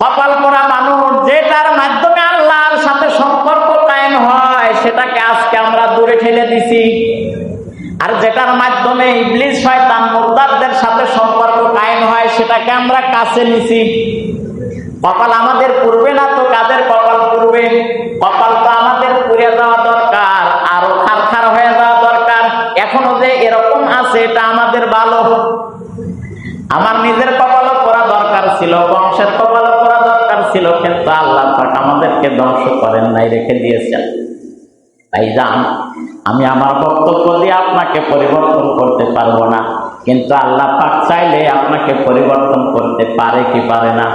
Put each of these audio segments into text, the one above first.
কপাল পোড়া মানুষ, যেটার মাধ্যমে আল্লাহর সাথে সম্পর্ক কায়েম হয় সেটাকে আজকে আমরা দূরে ঠেলে দিছি, আর যেটার মাধ্যমে ইবলিস শয়তান মুরতাদদের সাথে সম্পর্ক কায়েম হয় সেটাকে আমরা কাছে নিছি। কপাল আমাদের পুড়বে না তো কাদের কপাল পুড়বে? কপাল তো আমাদের পুড়ে যাওয়া দরকার, আরো খারখার হয়ে যাওয়া দরকার। এখনো যে এরকম আছে এটা আমাদের ভালো। আমার নিজের কপালও পড়া দরকার ছিল, বংশের কপালও পড়া দরকার ছিল, কিন্তু আল্লাহ পাক আমাদেরকে ধ্বংস করেন নাই, রেখে দিয়েছেন। তাই জান, আমি আমার বক্তব্য দিয়ে আপনাকে পরিবর্তন করতে পারবো না, কিন্তু আল্লাহ পাক চাইলে আপনাকে পরিবর্তন করতে পারে কি পারে না?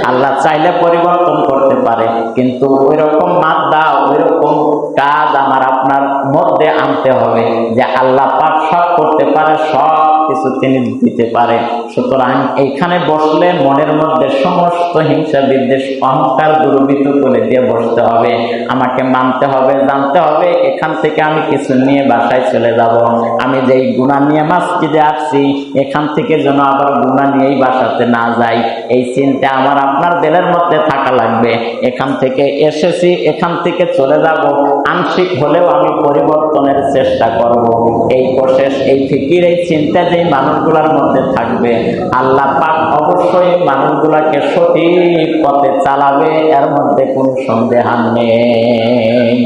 আল্লাহ চাইলে পরিবর্তন করতে পারে, কিন্তু ওই রকম মাদ্দা, ওই রকম কাজ আমার আপনার মধ্যে আনতে হবে যে আল্লাহ পাক সব করতে পারে, সব কিছু তিনি দিতে পারে। সুতরাং এইখানে বসলে মনের মধ্যে সমস্ত হিংসা বিদ্বেষ অহংকার দুর্বৃত্ত করে দিয়ে বসতে হবে। আমাকে মানতে হবে, জানতে হবে এখান থেকে আমি কিছু নিয়ে বাসায় চলে যাব। আমি যেই গুনাহ নিয়ে মসজিদে আসছি এখান থেকে যেন আবার গুনাহ নিয়েই বাসাতে না যাই, এই চিন্তা আমার আপনার দিলের মধ্যে থাকা লাগবে। এখান থেকে এসেছি, এখান থেকে চলে যাব, আংশিক হলেও আমি পরিবর্তনের চেষ্টা করব। এই প্রসেস, এই ফিকির, এই চিন্তা যেই মানুষগুলোর মধ্যে থাকবে আল্লাহ পাক অবশ্যই মানুষগুলাকে সঠিক পথে চালাবে, এর মধ্যে কোনো সন্দেহ নেই।